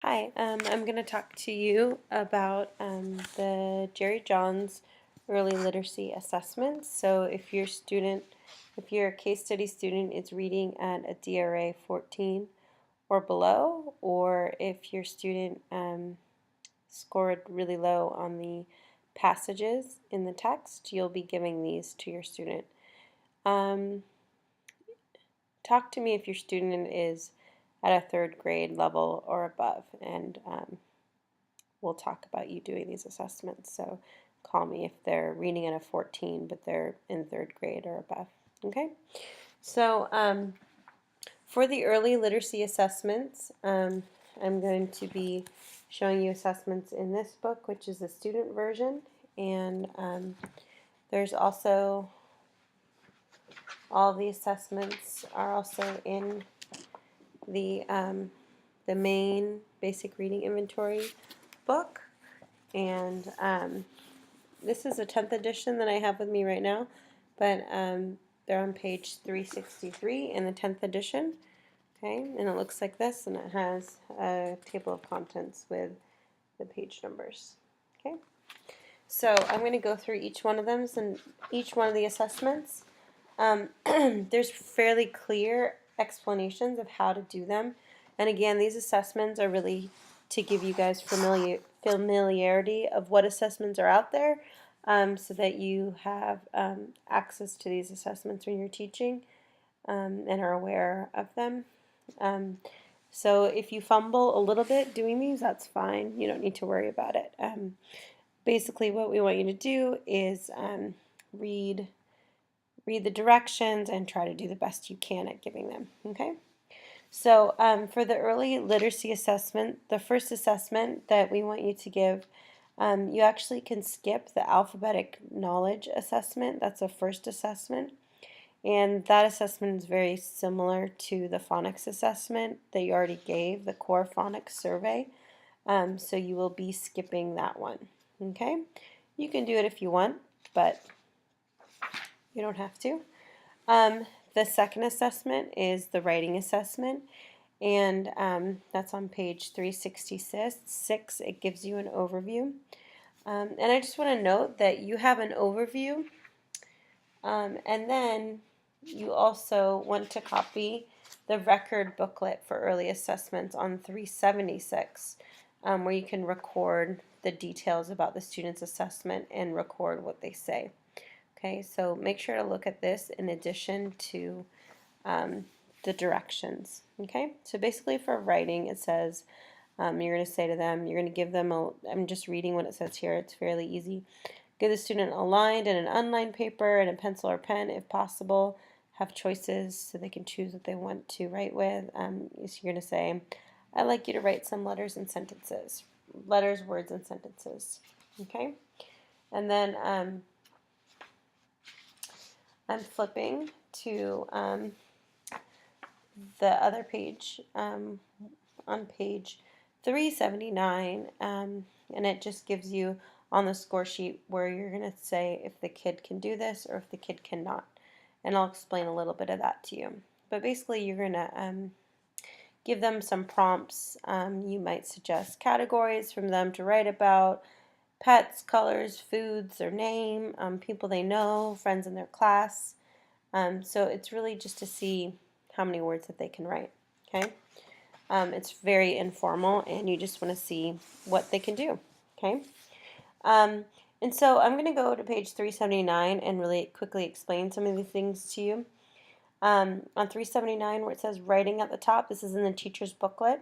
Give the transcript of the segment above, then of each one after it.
Hi, I'm going to talk to you about the Jerry Johns Early Literacy Assessments. So if your case study student is reading at a DRA 14 or below, or if your student scored really low on the passages in the text, you'll be giving these to your student. Um, Talk to me if your student is at a third grade level or above, and we'll talk about you doing these assessments. So call me if they're reading at a 14 but they're in third grade or above. Okay? So for the early literacy assessments, I'm going to be showing you assessments in this book, which is the student version, and there's also all the assessments are also in the main basic reading inventory book, and this is a 10th edition that I have with me right now, but they're on page 363 in the 10th edition. Okay, and it looks like this, and it has a table of contents with the page numbers. Okay, so I'm going to go through each one of them and each one of the assessments. There's fairly clear explanations of how to do them, and again, these assessments are really to give you guys familiarity of what assessments are out there, so that you have access to these assessments when you're teaching, and are aware of them. Um, so if you fumble a little bit doing these, that's fine. You don't need to worry about it. Basically, what we want you to do is read the directions and try to do the best you can at giving them. Okay. So for the early literacy assessment, the first assessment that we want you to give, you actually can skip the alphabetic knowledge assessment. That's a first assessment. And that assessment is very similar to the phonics assessment that you already gave, the core phonics survey. So you will be skipping that one. Okay? You can do it if you want, but you don't have to. The second assessment is the writing assessment, and that's on page 366. It gives you an overview. And I just want to note that you have an overview, and then you also want to copy the record booklet for early assessments on 376, where you can record the details about the student's assessment and record what they say. Okay, so make sure to look at this in addition to the directions. Okay, so basically for writing, it says you're going to say to them, you're going to give them I'm just reading what it says here, it's fairly easy. Give the student a lined and an unlined paper and a pencil or pen if possible. Have choices so they can choose what they want to write with. So you're going to say, I'd like you to write some letters and sentences. Letters, words, and sentences. Okay? And then I'm flipping to the other page, on page 379, and it just gives you on the score sheet where you're going to say if the kid can do this or if the kid cannot. And I'll explain a little bit of that to you. But basically, you're going to give them some prompts. You might suggest categories from them to write about: pets, colors, foods, their name, people they know, friends in their class. So it's really just to see how many words that they can write. Okay. It's very informal, and you just want to see what they can do. Okay. And so I'm going to go to page 379 and really quickly explain some of these things to you. On 379, where it says writing at the top, this is in the teacher's booklet.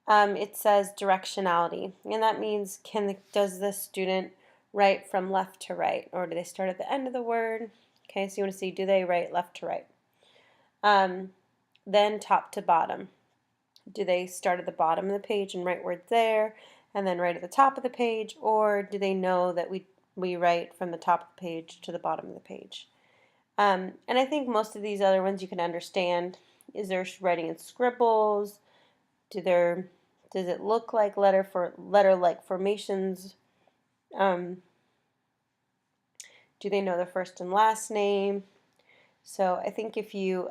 It says directionality, and that means does the student write from left to right, or do they start at the end of the word? Okay, so you want to see, do they write left to right? Then top to bottom. Do they start at the bottom of the page and write words there, and then right at the top of the page, or do they know that we write from the top of the page to the bottom of the page? And I think most of these other ones you can understand. Is there writing in scribbles? Does it look like letter-like formations? Do they know the first and last name? So I think if you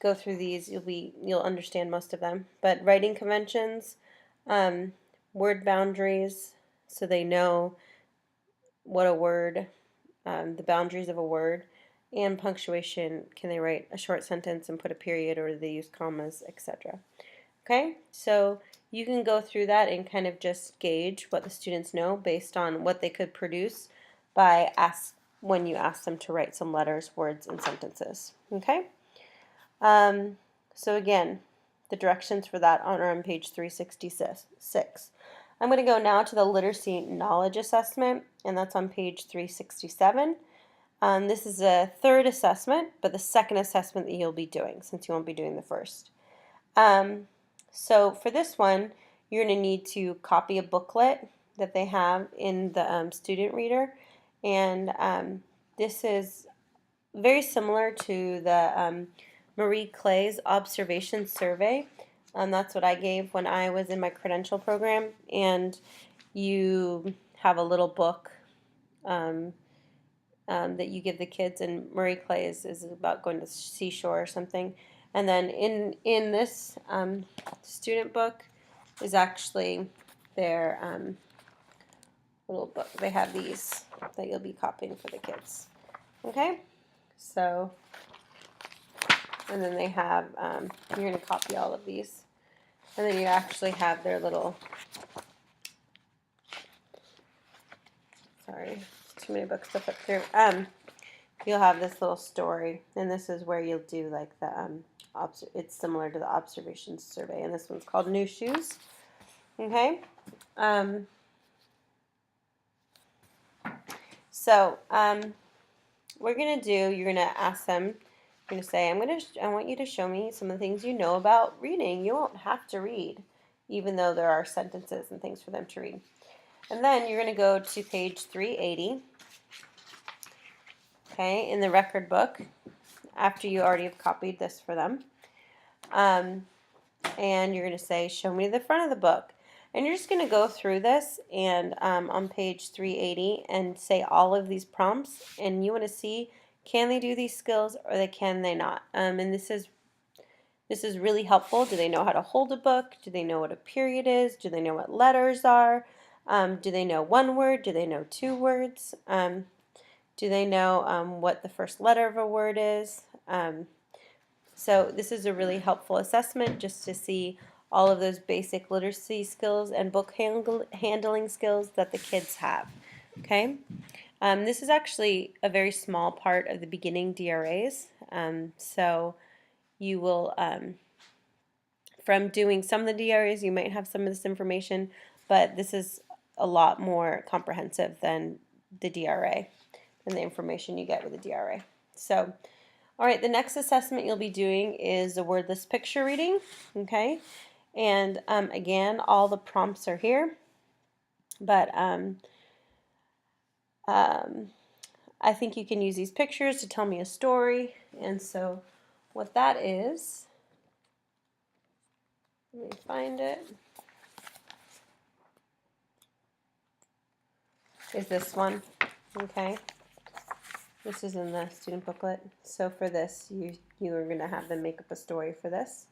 go through these, you'll understand most of them. But writing conventions, um, word boundaries, so they know what a word, the boundaries of a word, and punctuation. Can they write a short sentence and put a period, or do they use commas, etc.? Okay, so you can go through that and kind of just gauge what the students know based on what they could produce by when you ask them to write some letters, words, and sentences. Okay, um, so again, the directions for that are on page 366. I'm going to go now to the literacy knowledge assessment, and that's on page 367. This is a third assessment, but the second assessment that you'll be doing, since you won't be doing the first. So for this one, you're going to need to copy a booklet that they have in the student reader, and this is very similar to the Marie Clay's observation survey. That's what I gave when I was in my credential program, and you have a little book that you give the kids, and Marie Clay is about going to the seashore or something. And then in this student book is actually their little book. They have these that you'll be copying for the kids. Okay, so, and then they have, you're going to copy all of these. And then you actually have their little, sorry, too many books to flip through. You'll have this little story, and this is where you'll do like the, it's similar to the observation survey, and this one's called New Shoes. Okay. So, we're going to do, you're going to ask them, you're going to say, I want you to show me some of the things you know about reading. You won't have to read, even though there are sentences and things for them to read. And then you're going to go to page 380, okay, in the record book, after you already have copied this for them. And you're going to say, show me the front of the book. And you're just going to go through this and on page 380 and say all of these prompts, and you want to see, can they do these skills or can they not? And this is really helpful. Do they know how to hold a book? Do they know what a period is? Do they know what letters are? Do they know one word? Do they know two words? Do they know what the first letter of a word is? So this is a really helpful assessment just to see all of those basic literacy skills and book handling skills that the kids have. Okay, this is actually a very small part of the beginning DRAs. So you will, from doing some of the DRAs, you might have some of this information, but this is a lot more comprehensive than the DRA, than the information you get with the DRA. So, all right, the next assessment you'll be doing is a wordless picture reading, okay? And again, all the prompts are here, but I think you can use these pictures to tell me a story. And so what that is, let me find it, is this one, okay? This is in the student booklet. So for this, you are going to have them make up a story for this.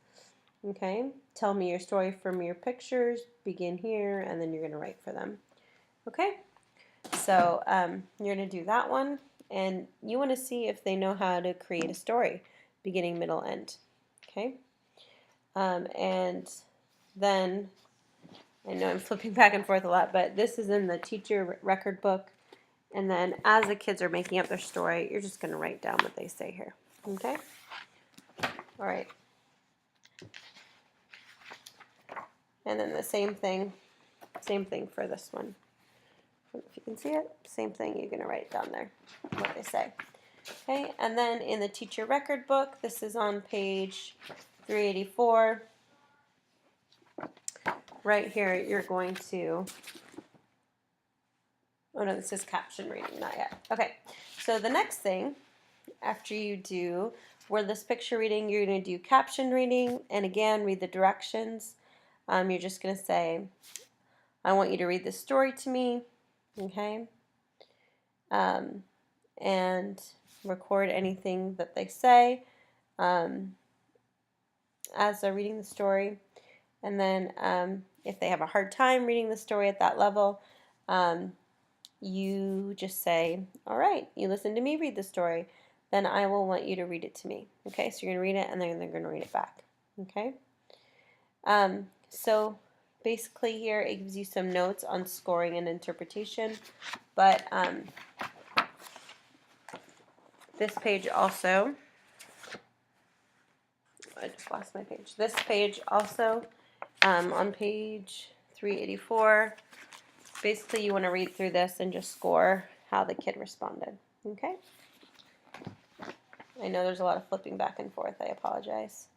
Okay, tell me your story from your pictures, begin here, and then you're going to write for them. Okay, so you're going to do that one, and you want to see if they know how to create a story, beginning, middle, end. Okay, and then, I know I'm flipping back and forth a lot, but this is in the teacher record book. And then as the kids are making up their story, you're just going to write down what they say here. Okay? All right. And then the same thing for this one. If you can see it, same thing, you're going to write down there what they say. Okay? And then in the teacher record book, this is on page 384. Right here, you're going to, oh no, this is caption reading, not yet. Okay, so the next thing, after you do wordless picture reading, you're going to do caption reading, and again, read the directions. You're just going to say, I want you to read this story to me, okay? And record anything that they say. as they're reading the story. And then if they have a hard time reading the story at that level, you just say, all right, you listen to me read the story, then I will want you to read it to me. Okay, so you're going to read it and then they're going to read it back. Okay, so basically here it gives you some notes on scoring and interpretation, but this page also, I just lost my page. This page also, on page 384, basically you want to read through this and just score how the kid responded. Okay? I know there's a lot of flipping back and forth. I apologize.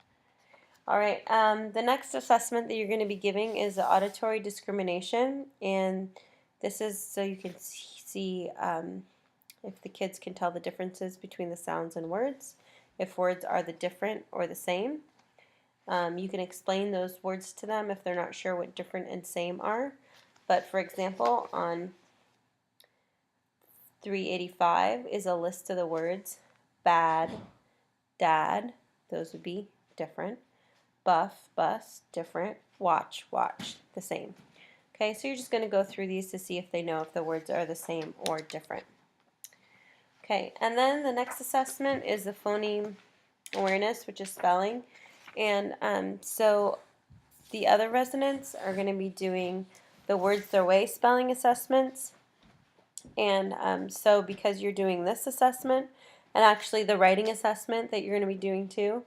All right, the next assessment that you're going to be giving is the auditory discrimination, and this is so you can see if the kids can tell the differences between the sounds and words, if words are the different or the same. You can explain those words to them if they're not sure what different and same are. But for example, on 385 is a list of the words bad, dad, those would be different. Buff, bus, different. Watch, watch, the same. Okay, so you're just going to go through these to see if they know if the words are the same or different. Okay, and then the next assessment is the phoneme awareness, which is spelling. And so the other residents are going to be doing the words their way spelling assessments. And so because you're doing this assessment, and actually the writing assessment that you're going to be doing too,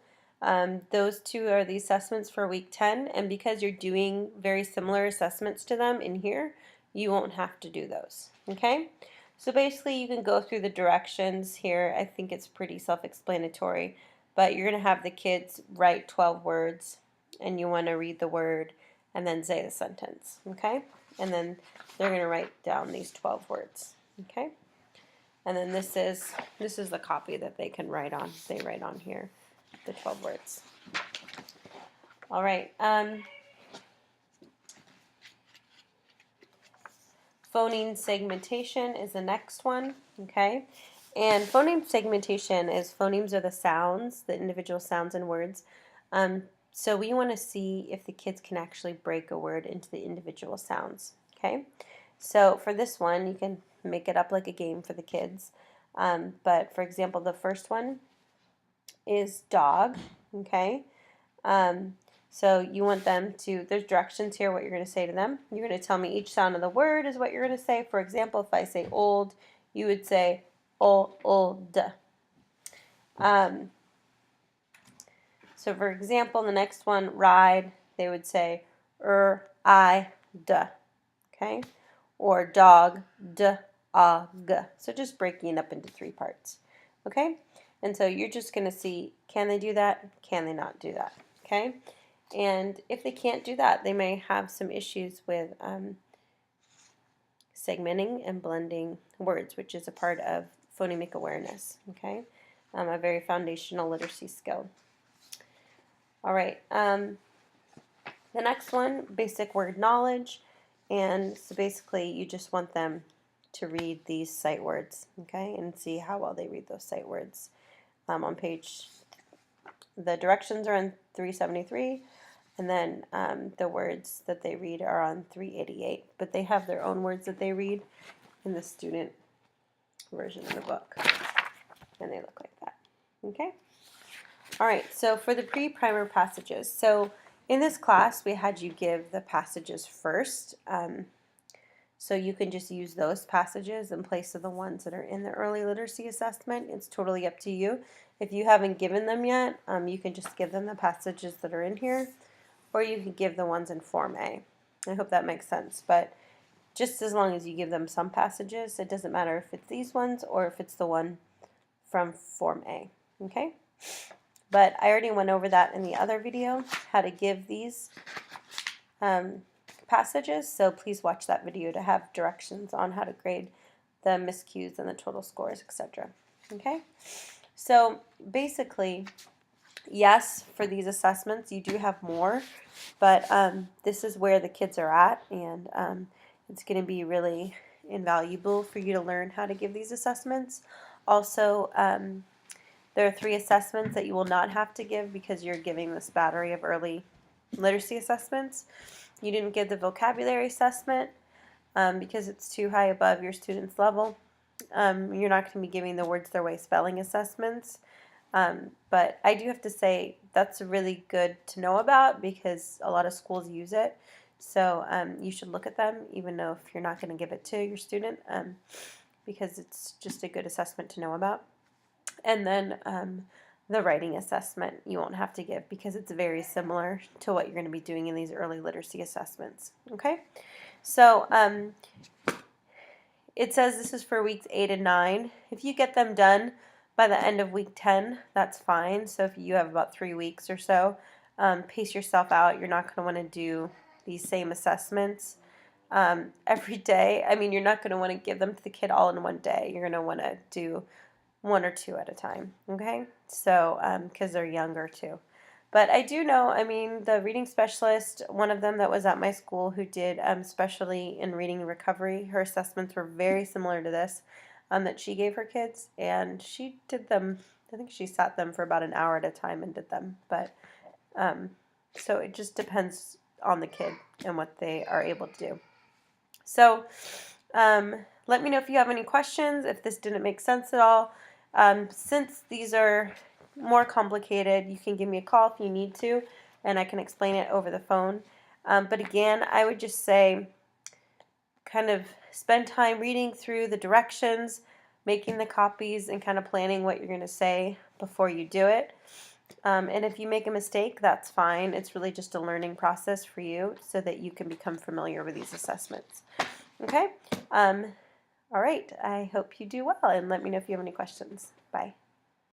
those two are the assessments for week 10, and because you're doing very similar assessments to them in here, you won't have to do those. Okay? So basically you can go through the directions here. I think it's pretty self-explanatory, but you're going to have the kids write 12 words, and you want to read the word and then say the sentence. Okay? And then they're going to write down these 12 words. Okay? And then this is the copy that they can write on. They write on here the 12 words. All right. Phoneme segmentation is the next one. Okay. And phoneme segmentation is phonemes are the sounds, the individual sounds and words. So we want to see if the kids can actually break a word into the individual sounds. Okay. So for this one, you can make it up like a game for the kids. But for example, the first one is dog. Okay. So you want them to, there's directions here what you're going to say to them. You're going to tell me each sound of the word is what you're going to say. For example, if I say old, you would say old. So for example, the next one, ride, they would say I, d. Okay? Or dog, d, g. So just breaking it up into 3 parts. Okay? And so you're just going to see, can they do that? Can they not do that? Okay? And if they can't do that, they may have some issues with segmenting and blending words, which is a part of phonemic awareness. Okay? A very foundational literacy skill. All right. The next one, basic word knowledge. And so basically you just want them to read these sight words, okay, and see how well they read those sight words. On page, the directions are on 373, and then the words that they read are on 388, but they have their own words that they read in the student version of the book, and they look like that. Okay? All right, so for the pre-primer passages, so in this class we had you give the passages first, so you can just use those passages in place of the ones that are in the early literacy assessment. It's totally up to you. If you haven't given them yet, you can just give them the passages that are in here, or you can give the ones in Form A. I hope that makes sense, but just as long as you give them some passages, it doesn't matter if it's these ones or if it's the one from Form A, okay? But I already went over that in the other video, how to give these passages, so please watch that video to have directions on how to grade the miscues and the total scores, etc. Okay? So basically, yes, for these assessments, you do have more, but this is where the kids are at, and it's going to be really invaluable for you to learn how to give these assessments. Also, There are 3 assessments that you will not have to give because you're giving this battery of early literacy assessments. You didn't give the vocabulary assessment because it's too high above your student's level. You're not going to be giving the words their way spelling assessments. But I do have to say that's really good to know about because a lot of schools use it. So you should look at them even though if you're not going to give it to your student because it's just a good assessment to know about. And then the writing assessment you won't have to give because it's very similar to what you're going to be doing in these early literacy assessments. Okay, so it says this is for weeks 8 and 9. If you get them done by the end of week 10, that's fine. So if you have about 3 weeks or so, pace yourself out. You're not going to want to do these same assessments every day. I mean, you're not going to want to give them to the kid all in one day. You're going to want to do 1 or 2 at a time, okay? So, because they're younger too. But I do know, I mean, the reading specialist, one of them that was at my school who did specially in reading and recovery, her assessments were very similar to this that she gave her kids, and she did them, I think she sat them for about an hour at a time and did them. But so it just depends on the kid and what they are able to do. So let me know if you have any questions, if this didn't make sense at all. Since these are more complicated, you can give me a call if you need to, and I can explain it over the phone. But again, I would just say kind of spend time reading through the directions, making the copies, and kind of planning what you're going to say before you do it. And if you make a mistake, that's fine. It's really just a learning process for you so that you can become familiar with these assessments. Okay? All right. I hope you do well, and let me know if you have any questions. Bye.